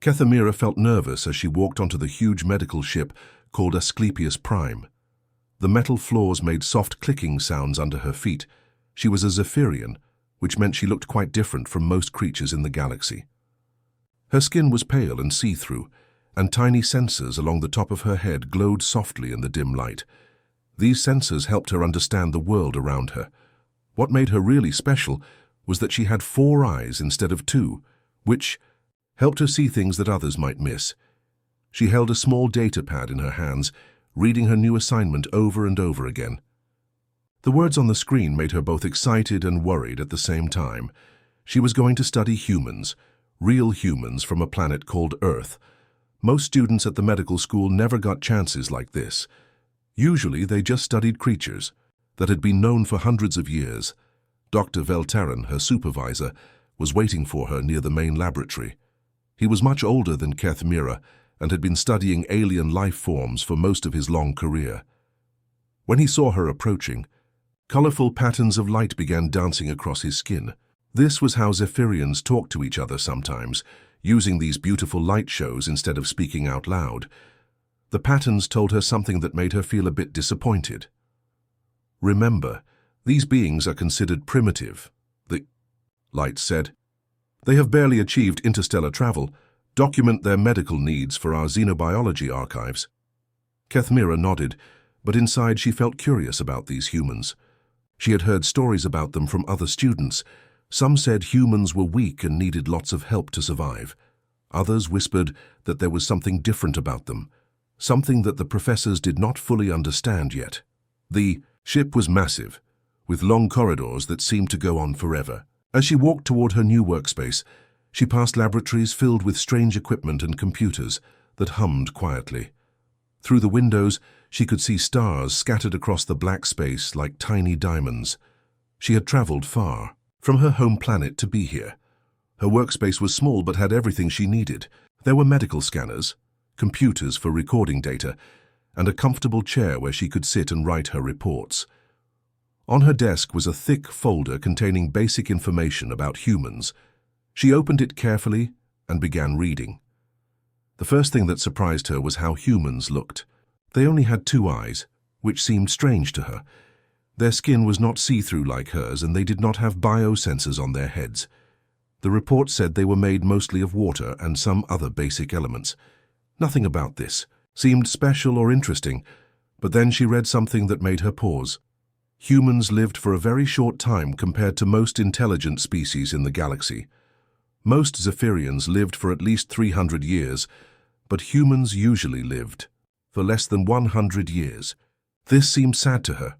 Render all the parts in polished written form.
Kethamira felt nervous as she walked onto the huge medical ship called Asclepius Prime. The metal floors made soft clicking sounds under her feet. She was a Zephyrian, which meant she looked quite different from most creatures in the galaxy. Her skin was pale and see-through, and tiny sensors along the top of her head glowed softly in the dim light. These sensors helped her understand the world around her. What made her really special was that she had 4 eyes instead of 2, which helped her see things that others might miss. She held a small data pad in her hands, reading her new assignment over and over again. The words on the screen made her both excited and worried at the same time. She was going to study humans, real humans from a planet called Earth. Most students at the medical school never got chances like this. Usually they just studied creatures that had been known for hundreds of years. Dr. Velterran, her supervisor, was waiting for her near the main laboratory. He was much older than Kethamira and had been studying alien life forms for most of his long career. When he saw her approaching, colorful patterns of light began dancing across his skin. This was how Zephyrians talk to each other sometimes, using these beautiful light shows instead of speaking out loud. The patterns told her something that made her feel a bit disappointed. Remember, these beings are considered primitive, the light said. They have barely achieved interstellar travel. Document their medical needs for our xenobiology archives. Kethamira nodded, but inside she felt curious about these humans. She had heard stories about them from other students. Some said humans were weak and needed lots of help to survive. Others whispered that there was something different about them, something that the professors did not fully understand yet. The ship was massive, with long corridors that seemed to go on forever. As she walked toward her new workspace, she passed laboratories filled with strange equipment and computers that hummed quietly. Through the windows, she could see stars scattered across the black space like tiny diamonds. She had traveled far from her home planet to be here. Her workspace was small but had everything she needed. There were medical scanners, computers for recording data, and a comfortable chair where she could sit and write her reports. On her desk was a thick folder containing basic information about humans. She opened it carefully and began reading. The first thing that surprised her was how humans looked. They only had 2 eyes, which seemed strange to her. Their skin was not see-through like hers, and they did not have biosensors on their heads. The report said they were made mostly of water and some other basic elements. Nothing about this seemed special or interesting, but then she read something that made her pause. Humans lived for a very short time compared to most intelligent species in the galaxy. Most Zephyrians lived for at least 300 years, but humans usually lived for less than 100 years. This seemed sad to her.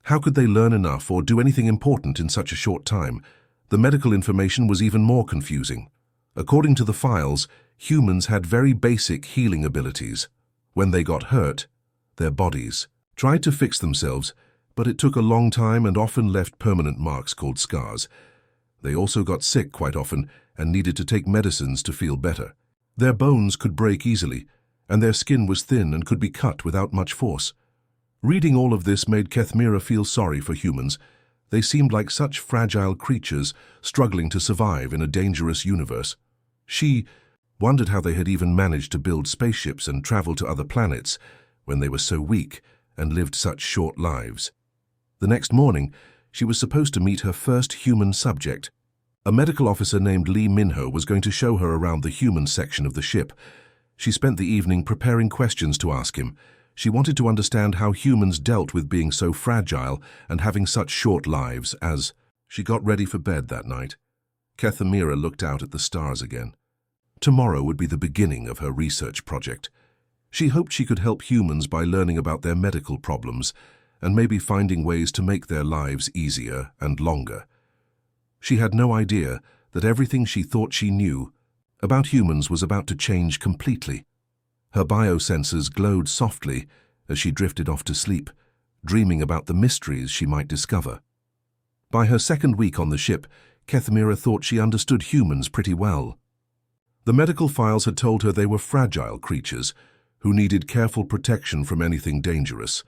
How could they learn enough or do anything important in such a short time? The medical information was even more confusing. According to the files, humans had very basic healing abilities. When they got hurt, their bodies tried to fix themselves, but it took a long time and often left permanent marks called scars. They also got sick quite often and needed to take medicines to feel better. Their bones could break easily, and their skin was thin and could be cut without much force. Reading all of this made Kethamira feel sorry for humans. They seemed like such fragile creatures struggling to survive in a dangerous universe. She wondered how they had even managed to build spaceships and travel to other planets when they were so weak and lived such short lives. The next morning, she was supposed to meet her first human subject. A medical officer named Lee Minho was going to show her around the human section of the ship. She spent the evening preparing questions to ask him. She wanted to understand how humans dealt with being so fragile and having such short lives. As she got ready for bed that night, Kethamira looked out at the stars again. Tomorrow would be the beginning of her research project. She hoped she could help humans by learning about their medical problems and maybe finding ways to make their lives easier and longer. She had no idea that everything she thought she knew about humans was about to change completely. Her biosensors glowed softly as she drifted off to sleep, dreaming about the mysteries she might discover. By her second week on the ship, Kethamira thought she understood humans pretty well. The medical files had told her they were fragile creatures who needed careful protection from anything dangerous.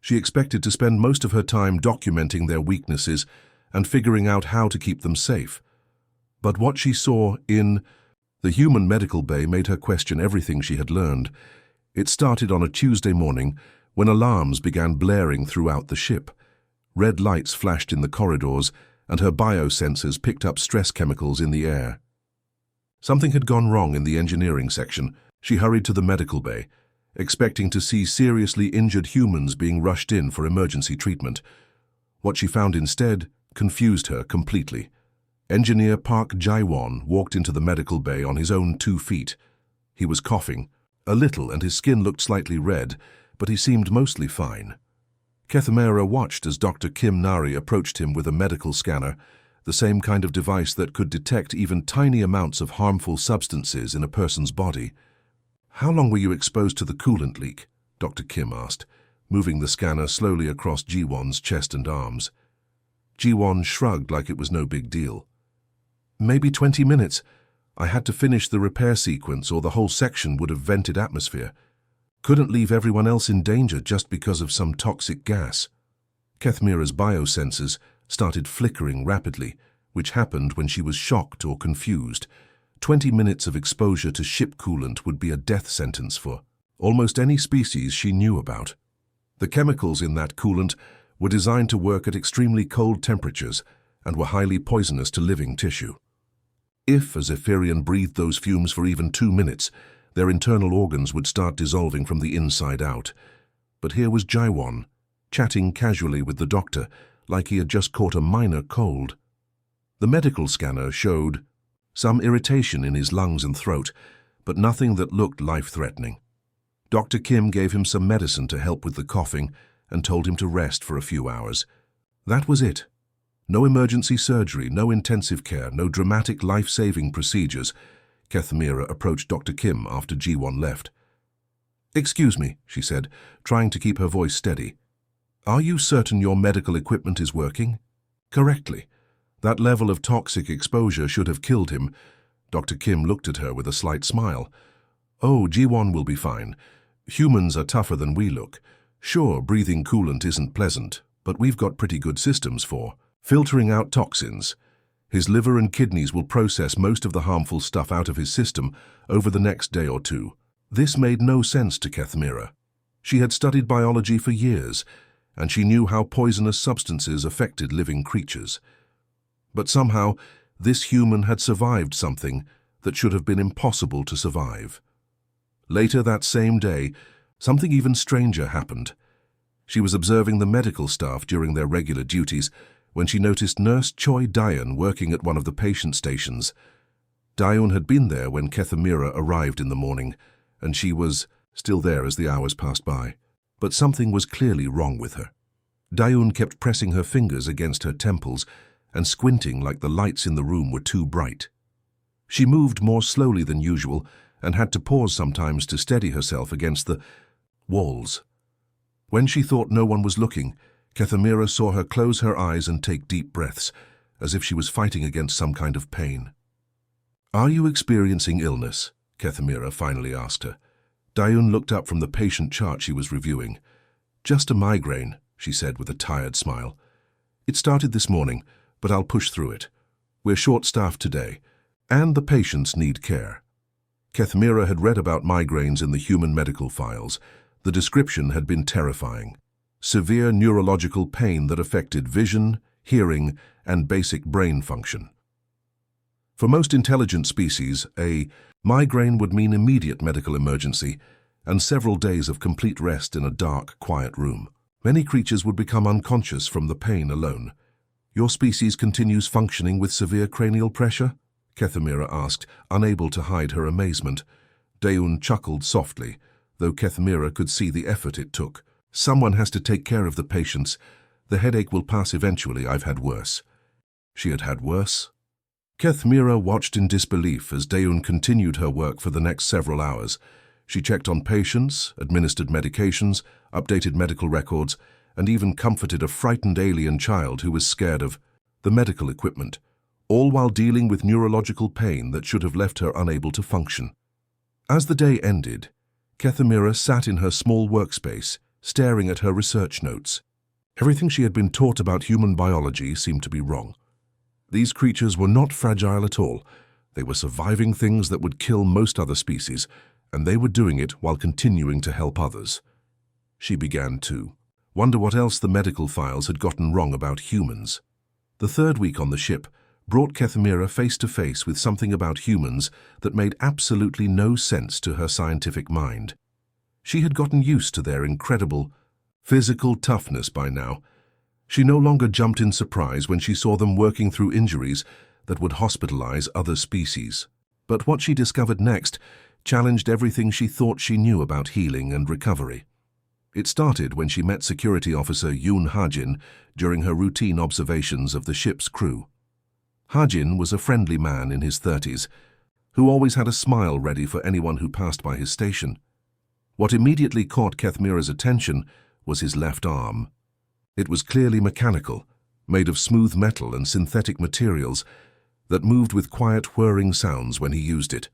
She expected to spend most of her time documenting their weaknesses and figuring out how to keep them safe. But what she saw in The human medical bay made her question everything she had learned. It started on a Tuesday morning when alarms began blaring throughout the ship. Red lights flashed in the corridors, and her biosensors picked up stress chemicals in the air. Something had gone wrong in the engineering section. She hurried to the medical bay, expecting to see seriously injured humans being rushed in for emergency treatment. What she found instead confused her completely. Engineer Park Jae-won walked into the medical bay on his own 2 feet. He was coughing a little and his skin looked slightly red, but he seemed mostly fine. Kethmera watched as Dr. Kim Nari approached him with a medical scanner, the same kind of device that could detect even tiny amounts of harmful substances in a person's body. "How long were you exposed to the coolant leak?" Dr. Kim asked, moving the scanner slowly across Ji-won's chest and arms. Ji-won shrugged like it was no big deal. "Maybe 20 minutes. I had to finish the repair sequence or the whole section would have vented atmosphere. Couldn't leave everyone else in danger just because of some toxic gas." Kethmera's biosensors started flickering rapidly, which happened when she was shocked or confused. 20 minutes of exposure to ship coolant would be a death sentence for almost any species she knew about. The chemicals in that coolant were designed to work at extremely cold temperatures and were highly poisonous to living tissue. If a Zephyrian breathed those fumes for even 2 minutes, their internal organs would start dissolving from the inside out. But here was Jae-won, chatting casually with the doctor, like he had just caught a minor cold. The medical scanner showed some irritation in his lungs and throat, but nothing that looked life-threatening. Dr. Kim gave him some medicine to help with the coughing and told him to rest for a few hours. That was it. No emergency surgery, no intensive care, no dramatic life-saving procedures. Kethmera approached Dr. Kim after Ji-won left. "Excuse me," she said, trying to keep her voice steady. "Are you certain your medical equipment is working correctly? That level of toxic exposure should have killed him." Dr. Kim looked at her with a slight smile. "Oh, Ji-won will be fine. Humans are tougher than we look. Sure, breathing coolant isn't pleasant, but we've got pretty good systems for filtering out toxins. His liver and kidneys will process most of the harmful stuff out of his system over the next day or 2. This made no sense to Kethmera. She had studied biology for years, and she knew how poisonous substances affected living creatures. But somehow, this human had survived something that should have been impossible to survive. Later that same day, something even stranger happened. She was observing the medical staff during their regular duties when she noticed Nurse Choi Daeun working at one of the patient stations. Daeun had been there when Kethmera arrived in the morning, and she was still there as the hours passed by. But something was clearly wrong with her. Daeun kept pressing her fingers against her temples and squinting like the lights in the room were too bright. She moved more slowly than usual and had to pause sometimes to steady herself against the walls. When she thought no one was looking, Kethmera saw her close her eyes and take deep breaths, as if she was fighting against some kind of pain. "Are you experiencing illness?" Kethmera finally asked her. Daeun looked up from the patient chart she was reviewing. "Just a migraine," she said with a tired smile. "It started this morning, but I'll push through it. We're short-staffed today, and the patients need care." Kethmera had read about migraines in the human medical files. The description had been terrifying. Severe neurological pain that affected vision, hearing, and basic brain function. For most intelligent species, a migraine would mean immediate medical emergency and several days of complete rest in a dark, quiet room. Many creatures would become unconscious from the pain alone. "Your species continues functioning with severe cranial pressure?" Kethmera asked, unable to hide her amazement. Daeun chuckled softly, though Kethmera could see the effort it took. "Someone has to take care of the patients. The headache will pass eventually. I've had worse." She had had worse? Kethmera watched in disbelief as Daeun continued her work for the next several hours. She checked on patients, administered medications, updated medical records, and even comforted a frightened alien child who was scared of the medical equipment, all while dealing with neurological pain that should have left her unable to function. As the day ended, Kethmera sat in her small workspace, staring at her research notes. Everything she had been taught about human biology seemed to be wrong. These creatures were not fragile at all. They were surviving things that would kill most other species, and they were doing it while continuing to help others. She began to wonder what else the medical files had gotten wrong about humans. The third week on the ship brought Kethmira face to face with something about humans that made absolutely no sense to her scientific mind. She had gotten used to their incredible physical toughness by now. She no longer jumped in surprise when she saw them working through injuries that would hospitalize other species. But what she discovered next challenged everything she thought she knew about healing and recovery. It started when she met Security Officer Yoon Hajin during her routine observations of the ship's crew. Hajin was a friendly man in his 30s, who always had a smile ready for anyone who passed by his station. What immediately caught Kethmira's attention was his left arm. It was clearly mechanical, made of smooth metal and synthetic materials that moved with quiet whirring sounds when he used it.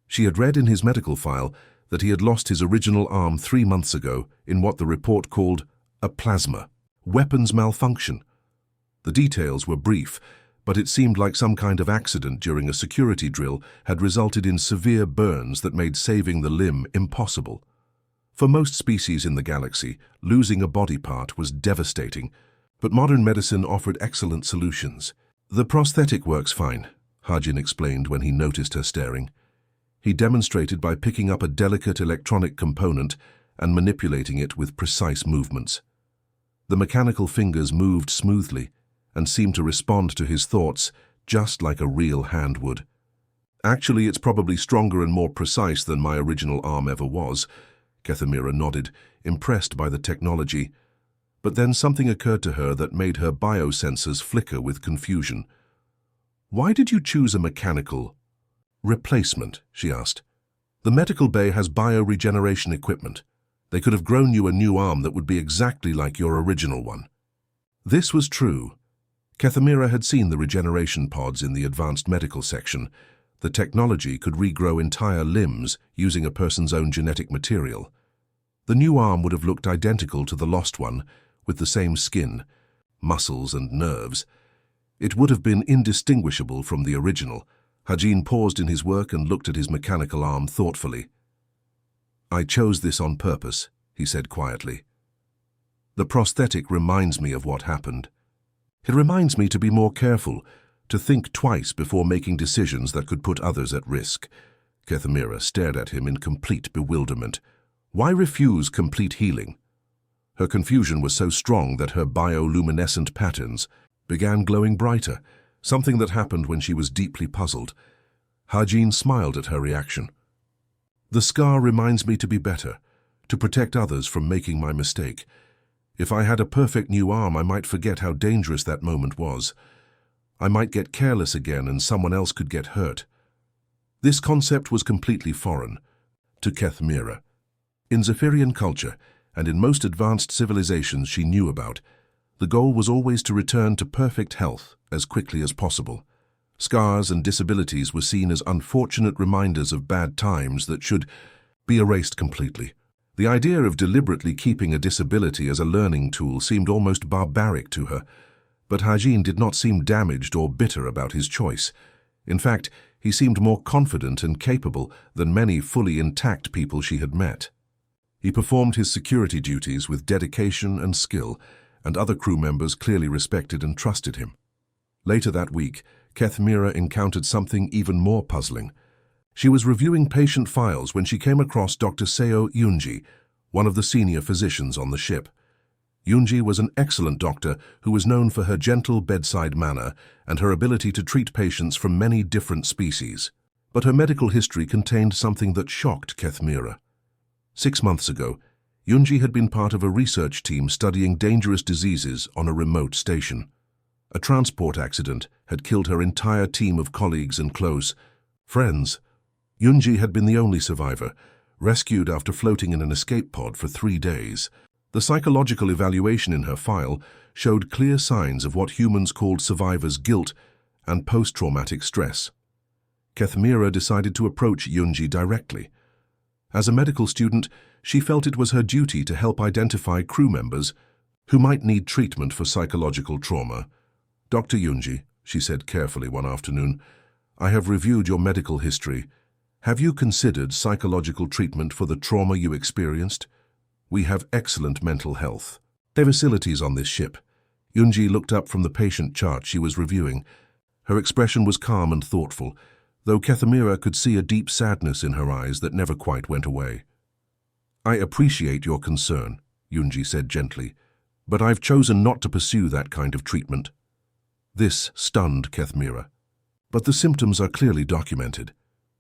She had read in his medical file that he had lost his original arm 3 months ago in what the report called a plasma weapons malfunction. The details were brief, but it seemed like some kind of accident during a security drill had resulted in severe burns that made saving the limb impossible. For most species in the galaxy, losing a body part was devastating, but modern medicine offered excellent solutions. "The prosthetic works fine," Hajin explained when he noticed her staring. He demonstrated by picking up a delicate electronic component and manipulating it with precise movements. The mechanical fingers moved smoothly and seemed to respond to his thoughts just like a real hand would. "Actually, it's probably stronger and more precise than my original arm ever was," Kethmira nodded, impressed by the technology. But then something occurred to her that made her biosensors flicker with confusion. "Why did you choose a mechanical replacement?" she asked. "The medical bay has bioregeneration equipment. They could have grown you a new arm that would be exactly like your original one." This was true. Kethmira had seen the regeneration pods in the advanced medical section. The technology could regrow entire limbs using a person's own genetic material. The new arm would have looked identical to the lost one, with the same skin, muscles and nerves. It would have been indistinguishable from the original. Hajin paused in his work and looked at his mechanical arm thoughtfully. "I chose this on purpose," he said quietly. "The prosthetic reminds me of what happened. It reminds me to be more careful, to think twice before making decisions that could put others at risk." Kethmira stared at him in complete bewilderment. Why refuse complete healing? Her confusion was so strong that her bioluminescent patterns began glowing brighter, something that happened when she was deeply puzzled. Hajin smiled at her reaction. "The scar reminds me to be better, to protect others from making my mistake. If I had a perfect new arm, I might forget how dangerous that moment was. I might get careless again and someone else could get hurt." This concept was completely foreign to Kethmira. In Zephyrian culture, and in most advanced civilizations she knew about, the goal was always to return to perfect health as quickly as possible. Scars and disabilities were seen as unfortunate reminders of bad times that should be erased completely. The idea of deliberately keeping a disability as a learning tool seemed almost barbaric to her, but Hajin did not seem damaged or bitter about his choice. In fact, he seemed more confident and capable than many fully intact people she had met. He performed his security duties with dedication and skill, and other crew members clearly respected and trusted him. Later that week, Kethmira encountered something even more puzzling. She was reviewing patient files when she came across Dr. Seo Yoonji, one of the senior physicians on the ship. Yoonji was an excellent doctor who was known for her gentle bedside manner and her ability to treat patients from many different species. But her medical history contained something that shocked Kethmira. 6 months ago, Yoonji had been part of a research team studying dangerous diseases on a remote station. A transport accident had killed her entire team of colleagues and close friends. Yoonji had been the only survivor, rescued after floating in an escape pod for 3 days. The psychological evaluation in her file showed clear signs of what humans called survivor's guilt and post-traumatic stress. Kethmira decided to approach Yoonji directly. As a medical student, she felt it was her duty to help identify crew members who might need treatment for psychological trauma. "Dr. Yoonji," she said carefully one afternoon, I have reviewed your medical history. Have you considered psychological treatment for the trauma you experienced? We have excellent mental health. There are facilities on this ship. Yunji looked up from the patient chart she was reviewing. Her expression was calm and thoughtful, though Kethamira could see a deep sadness in her eyes that never quite went away. I appreciate your concern, Yunji said gently, but I've chosen not to pursue that kind of treatment. This stunned Kethamira. But the symptoms are clearly documented.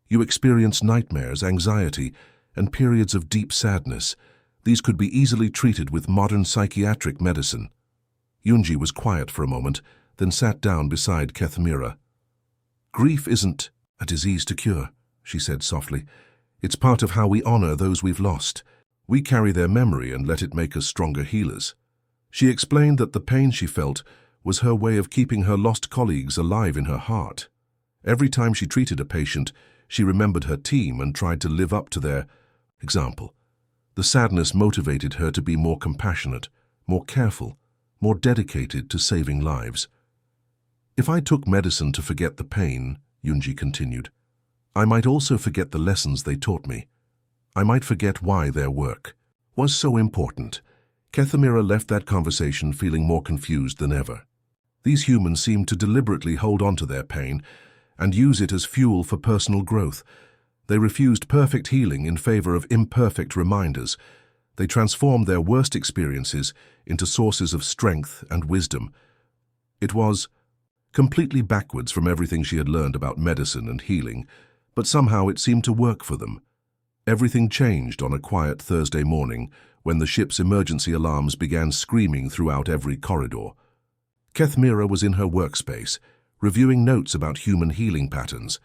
You experience nightmares, anxiety, and periods of deep sadness. These could be easily treated with modern psychiatric medicine. Yunji was quiet for a moment, then sat down beside Kethamira. Grief isn't a disease to cure, she said softly. It's part of how we honor those we've lost. We carry their memory and let it make us stronger healers. She explained that the pain she felt was her way of keeping her lost colleagues alive in her heart. Every time she treated a patient, she remembered her team and tried to live up to their example. The sadness motivated her to be more compassionate, more careful, more dedicated to saving lives. If I took medicine to forget the pain, Yunji continued, I might also forget the lessons they taught me. I might forget why their work was so important. Kethamira left that conversation feeling more confused than ever. These humans seemed to deliberately hold on to their pain and use it as fuel for personal growth. They refused perfect healing in favor of imperfect reminders. They transformed their worst experiences into sources of strength and wisdom. It was completely backwards from everything she had learned about medicine and healing, but somehow it seemed to work for them. Everything changed on a quiet Thursday morning when the ship's emergency alarms began screaming throughout every corridor. Kethamira was in her workspace, reviewing notes about human healing patterns,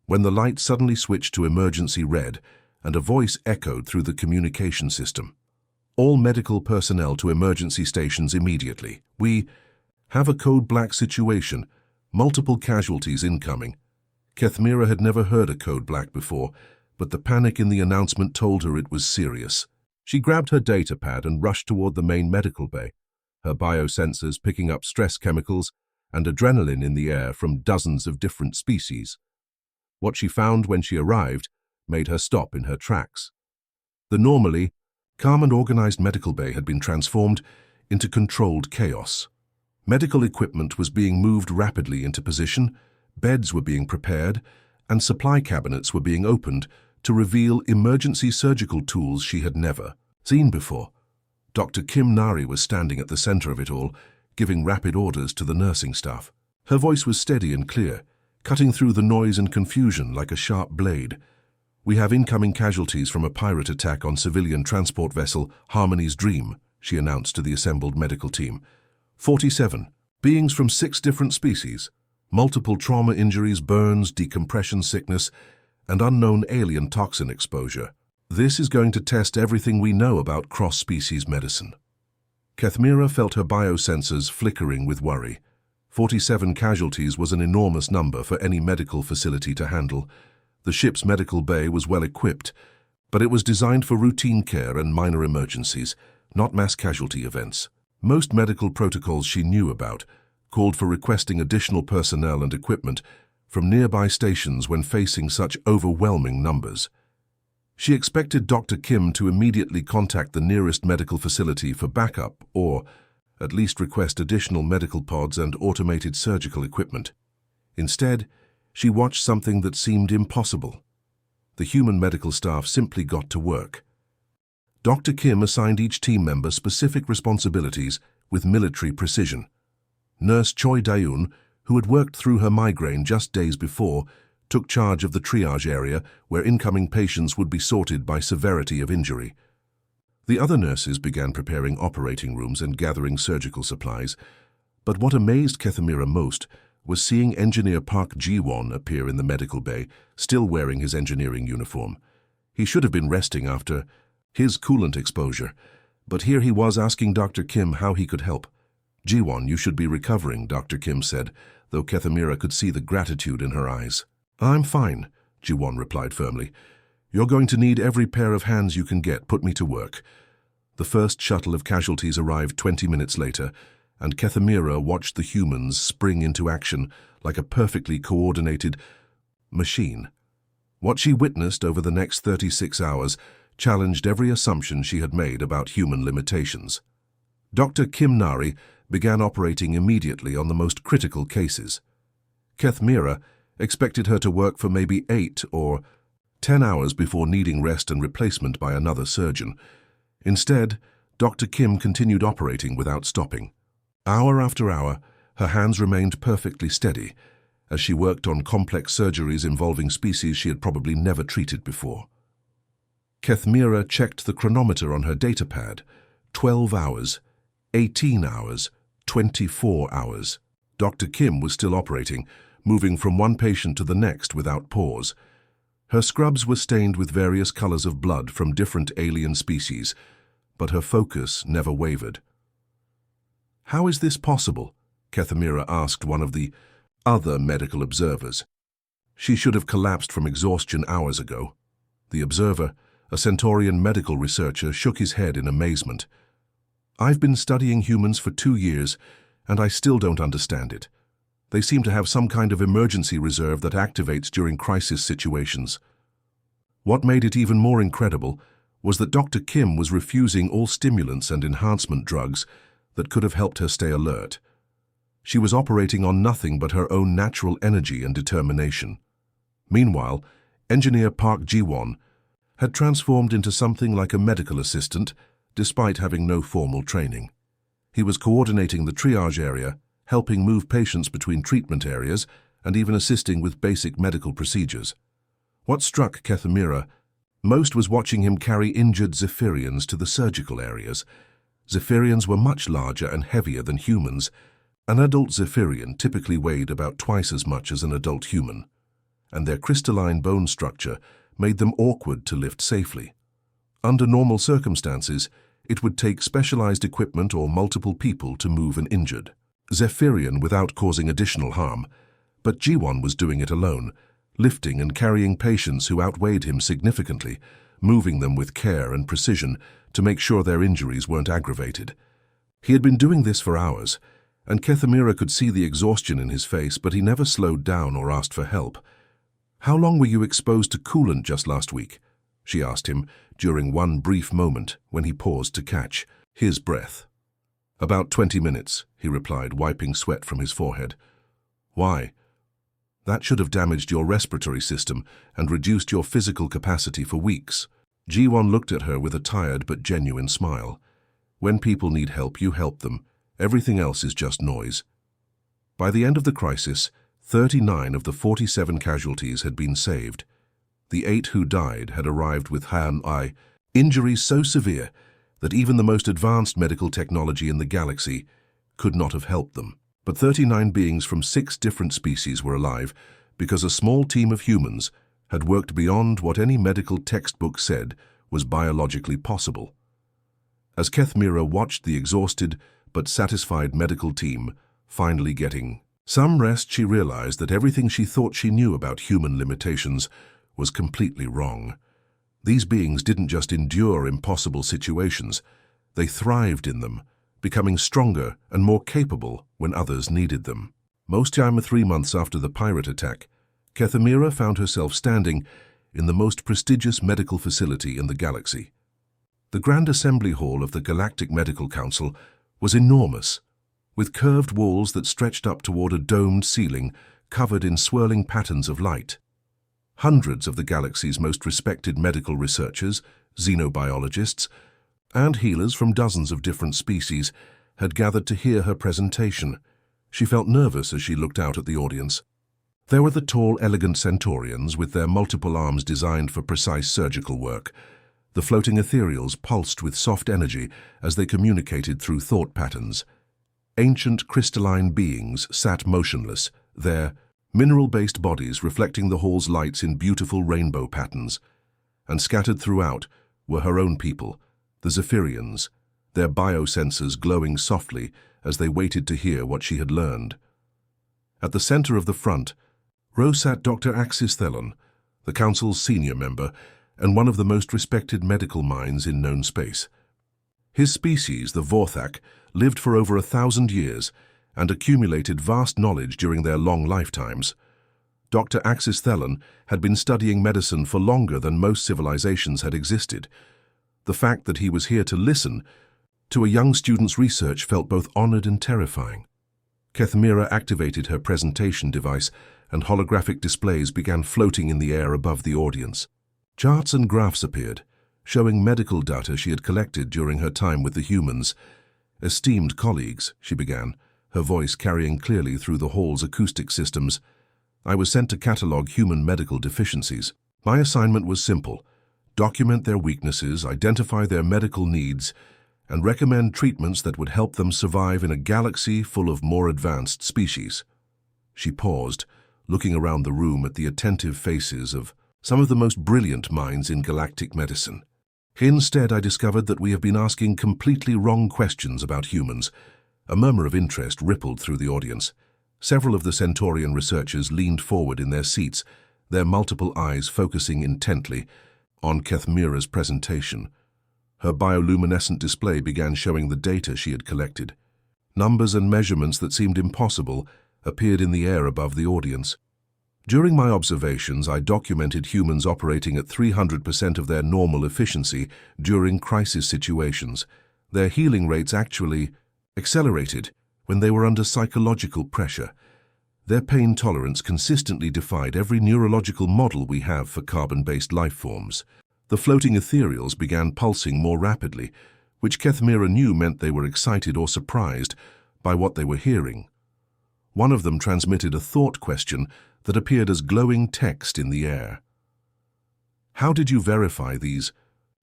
when the light suddenly switched to emergency red and a voice echoed through the communication system. All medical personnel to emergency stations immediately. We have a code black situation, multiple casualties incoming. Kethamira had never heard a code black before, but the panic in the announcement told her it was serious. She grabbed her data pad and rushed toward the main medical bay, her biosensors picking up stress chemicals and adrenaline in the air from dozens of different species. What she found when she arrived made her stop in her tracks. The normally calm and organized medical bay had been transformed into controlled chaos. Medical equipment was being moved rapidly into position, beds were being prepared, and supply cabinets were being opened to reveal emergency surgical tools she had never seen before. Dr. Kim Nari was standing at the center of it all, giving rapid orders to the nursing staff. Her voice was steady and clear, cutting through the noise and confusion like a sharp blade. We have incoming casualties from a pirate attack on civilian transport vessel Harmony's Dream, she announced to the assembled medical team. 47 beings from 6 different species, multiple trauma injuries, burns, decompression sickness, and unknown alien toxin exposure. This is going to test everything we know about cross-species medicine. Kethamira felt her biosensors flickering with worry. 47 casualties was an enormous number for any medical facility to handle. The ship's medical bay was well equipped, but it was designed for routine care and minor emergencies, not mass casualty events. Most medical protocols she knew about called for requesting additional personnel and equipment from nearby stations when facing such overwhelming numbers. She expected Dr. Kim to immediately contact the nearest medical facility for backup or at least request additional medical pods and automated surgical equipment. Instead, she watched something that seemed impossible. The human medical staff simply got to work. Dr. Kim assigned each team member specific responsibilities with military precision. Nurse Choi Daeun, who had worked through her migraine just days before, took charge of the triage area where incoming patients would be sorted by severity of injury. The other nurses began preparing operating rooms and gathering surgical supplies, but what amazed Kethamira most was seeing Engineer Park Ji-won appear in the medical bay, still wearing his engineering uniform. He should have been resting after his coolant exposure, but here he was asking Dr. Kim how he could help. Ji-won, you should be recovering, Dr. Kim said, though Kethamira could see the gratitude in her eyes. I'm fine, Ji-won replied firmly. You're going to need every pair of hands you can get. Put me to work. The first shuttle of casualties arrived 20 minutes later, and Kethamira watched the humans spring into action like a perfectly coordinated machine. What she witnessed over the next 36 hours challenged every assumption she had made about human limitations. Dr. Kim Nari began operating immediately on the most critical cases. Keth Mira expected her to work for maybe 8 or 10 hours before needing rest and replacement by another surgeon. Instead, Dr. Kim continued operating without stopping. Hour after hour, her hands remained perfectly steady as she worked on complex surgeries involving species she had probably never treated before. Keth Mira checked the chronometer on her datapad. 12 hours, 18 hours, 24 hours. Dr. Kim was still operating, moving from one patient to the next without pause. Her scrubs were stained with various colors of blood from different alien species, but her focus never wavered. "How is this possible?" Keth Mira asked one of the other medical observers. "She should have collapsed from exhaustion hours ago." The observer, a Centaurian medical researcher, shook his head in amazement. "I've been studying humans for 2 years, and I still don't understand it. They seem to have some kind of emergency reserve that activates during crisis situations." What made it even more incredible was that Dr. Kim was refusing all stimulants and enhancement drugs that could have helped her stay alert. She was operating on nothing but her own natural energy and determination. Meanwhile, engineer Park Ji-won had transformed into something like a medical assistant despite having no formal training. He was coordinating the triage area, helping move patients between treatment areas, and even assisting with basic medical procedures. What struck Keth Mira most was watching him carry injured Zephyrians to the surgical areas. Zephyrians were much larger and heavier than humans. An adult Zephyrian typically weighed about twice as much as an adult human, and their crystalline bone structure made them awkward to lift safely. Under normal circumstances, it would take specialized equipment or multiple people to move an injured Zephyrian without causing additional harm, but Ji-won was doing it alone, lifting and carrying patients who outweighed him significantly, moving them with care and precision to make sure their injuries weren't aggravated. He had been doing this for hours, and Keth Mira could see the exhaustion in his face, but he never slowed down or asked for help. "How long were you exposed to coolant just last week?" she asked him during one brief moment when he paused to catch his breath. "About 20 minutes, he replied, wiping sweat from his forehead. "Why?" "That should have damaged your respiratory system and reduced your physical capacity for weeks." Ji-won looked at her with a tired but genuine smile. "When people need help, you help them. Everything else is just noise." By the end of the crisis, 39 of the 47 casualties had been saved. The 8 who died had arrived with HFY injuries so severe that even the most advanced medical technology in the galaxy could not have helped them. But 39 beings from 6 different species were alive because a small team of humans had worked beyond what any medical textbook said was biologically possible. As Keth Mira watched the exhausted but satisfied medical team finally getting some rest, she realized that everything she thought she knew about human limitations was completely wrong. These beings didn't just endure impossible situations, they thrived in them, becoming stronger and more capable when others needed them. Most time 3 months after the pirate attack, Keth Mira found herself standing in the most prestigious medical facility in the galaxy. The Grand Assembly Hall of the Galactic Medical Council was enormous, with curved walls that stretched up toward a domed ceiling covered in swirling patterns of light. Hundreds of the galaxy's most respected medical researchers, xenobiologists, and healers from dozens of different species had gathered to hear her presentation. She felt nervous as she looked out at the audience. There were the tall, elegant Centaurians with their multiple arms designed for precise surgical work. The floating ethereals pulsed with soft energy as they communicated through thought patterns. Ancient crystalline beings sat motionless, their mineral-based bodies reflecting the hall's lights in beautiful rainbow patterns. And scattered throughout were her own people, the Zephyrians, their biosensors glowing softly as they waited to hear what she had learned. At the center of the front sat Dr. Axis Thelon, the Council's senior member and one of the most respected medical minds in known space. His species, the Vorthak, lived for over 1,000 years and accumulated vast knowledge during their long lifetimes. Dr. Axis Thelen had been studying medicine for longer than most civilizations had existed. The fact that he was here to listen to a young student's research felt both honored and terrifying. Kethmira activated her presentation device, and holographic displays began floating in the air above the audience. Charts and graphs appeared, showing medical data she had collected during her time with the humans. "Esteemed colleagues," she began, her voice carrying clearly through the hall's acoustic systems, "I was sent to catalog human medical deficiencies. My assignment was simple: document their weaknesses, identify their medical needs, and recommend treatments that would help them survive in a galaxy full of more advanced species." She paused, looking around the room at the attentive faces of some of the most brilliant minds in galactic medicine. "Instead, I discovered that we have been asking completely wrong questions about humans." A murmur of interest rippled through the audience. Several of the Centaurian researchers leaned forward in their seats, their multiple eyes focusing intently on Kethmira's presentation. Her bioluminescent display began showing the data she had collected. Numbers and measurements that seemed impossible appeared in the air above the audience. "During my observations, I documented humans operating at 300% of their normal efficiency during crisis situations. Their healing rates actually accelerated when they were under psychological pressure. Their pain tolerance consistently defied every neurological model we have for carbon-based life forms." The floating ethereals began pulsing more rapidly, which Kethmira knew meant they were excited or surprised by what they were hearing. One of them transmitted a thought question that appeared as glowing text in the air. "How did you verify these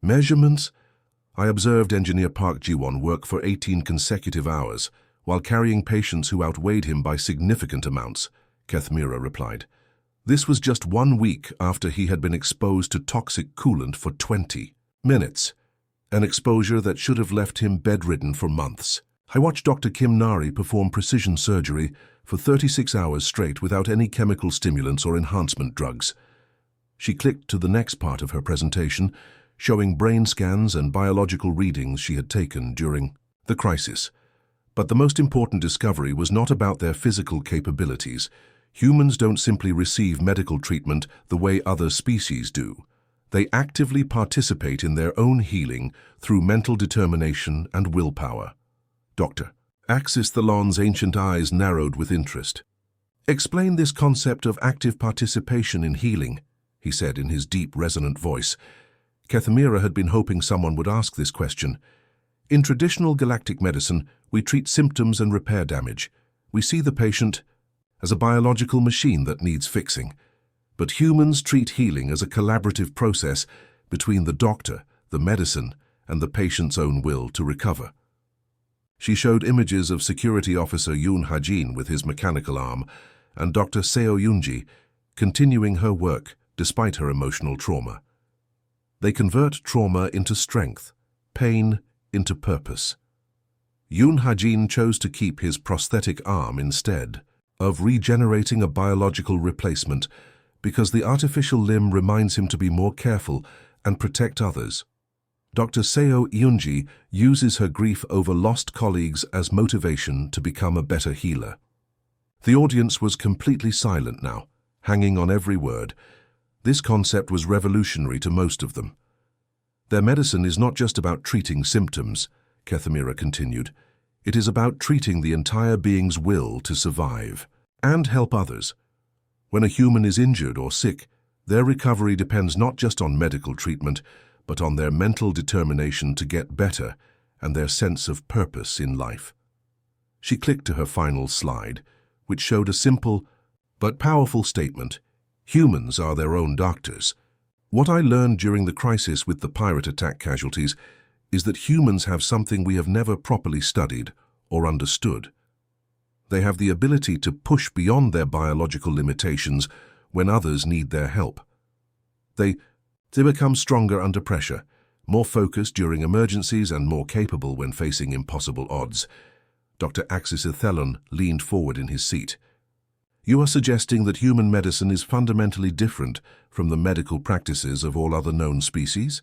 measurements?" "I observed Engineer Park Ji-won work for 18 consecutive hours, while carrying patients who outweighed him by significant amounts," Kethmira replied. "This was just 1 week after he had been exposed to toxic coolant for 20 minutes, an exposure that should have left him bedridden for months. I watched Dr. Kim Nari perform precision surgery for 36 hours straight without any chemical stimulants or enhancement drugs." She clicked to the next part of her presentation, showing brain scans and biological readings she had taken during the crisis. But the most important discovery was not about their physical capabilities. Humans don't simply receive medical treatment the way other species do. They actively participate in their own healing through mental determination and willpower. Dr. Axis Thelen's ancient eyes narrowed with interest. "Explain this concept of active participation in healing," he said in his deep, resonant voice. Kethmira had been hoping someone would ask this question. "In traditional galactic medicine, we treat symptoms and repair damage. We see the patient as a biological machine that needs fixing. But humans treat healing as a collaborative process between the doctor, the medicine, and the patient's own will to recover." She showed images of Security Officer Yoon Ha-jin with his mechanical arm, and Dr. Seo Yoonji continuing her work despite her emotional trauma. They convert trauma into strength, pain into purpose. Yoon Ha-jin chose to keep his prosthetic arm instead of regenerating a biological replacement because the artificial limb reminds him to be more careful and protect others. Dr. Seo Yoonji uses her grief over lost colleagues as motivation to become a better healer. The audience was completely silent now, hanging on every word. This concept was revolutionary to most of them. "Their medicine is not just about treating symptoms," Kethmira continued. "It is about treating the entire being's will to survive and help others. When a human is injured or sick, their recovery depends not just on medical treatment, but on their mental determination to get better and their sense of purpose in life." She clicked to her final slide, which showed a simple but powerful statement: "Humans are their own doctors." "What I learned during the crisis with the pirate attack casualties is that humans have something we have never properly studied or understood. They have the ability to push beyond their biological limitations when others need their help. They become stronger under pressure, more focused during emergencies, and more capable when facing impossible odds." Dr. Axis Thelen leaned forward in his seat. "You are suggesting that human medicine is fundamentally different from the medical practices of all other known species?"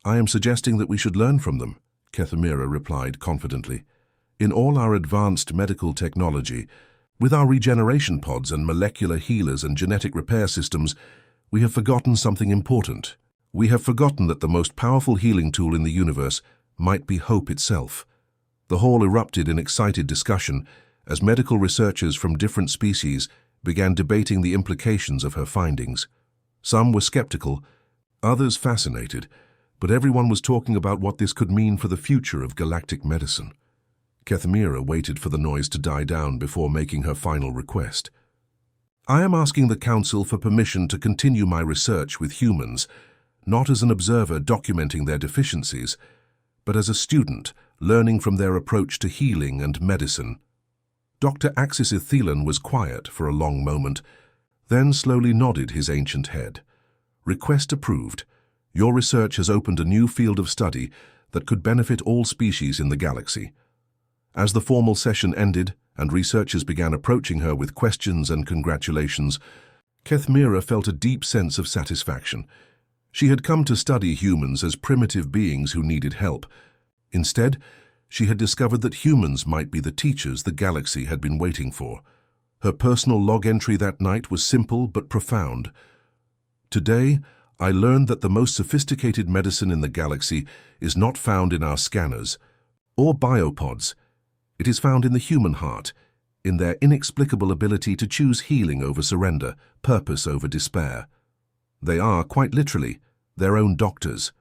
"I am suggesting that we should learn from them," Kethmira replied confidently. "In all our advanced medical technology, With our regeneration pods and molecular healers and genetic repair systems, we have forgotten something important. We have forgotten that the most powerful healing tool in the universe might be hope itself. The hall erupted in excited discussion as medical researchers from different species began debating the implications of her findings. Some were skeptical, others fascinated, but everyone was talking about what this could mean for the future of galactic medicine. Kethmira waited for the noise to die down before making her final request. I am asking the Council for permission to continue my research with humans, not as an observer documenting their deficiencies, but as a student learning from their approach to healing and medicine. Dr. Axis Thielen was quiet for a long moment, then slowly nodded his ancient head. Request approved. Your research has opened a new field of study that could benefit all species in the galaxy. As the formal session ended and researchers began approaching her with questions and congratulations, Kethmira felt a deep sense of satisfaction. She had come to study humans as primitive beings who needed help. Instead, she had discovered that humans might be the teachers the galaxy had been waiting for. Her personal log entry that night was simple but profound. Today, I learned that the most sophisticated medicine in the galaxy is not found in our scanners or biopods. It is found in the human heart, in their inexplicable ability to choose healing over surrender, purpose over despair. They are, quite literally, their own doctors.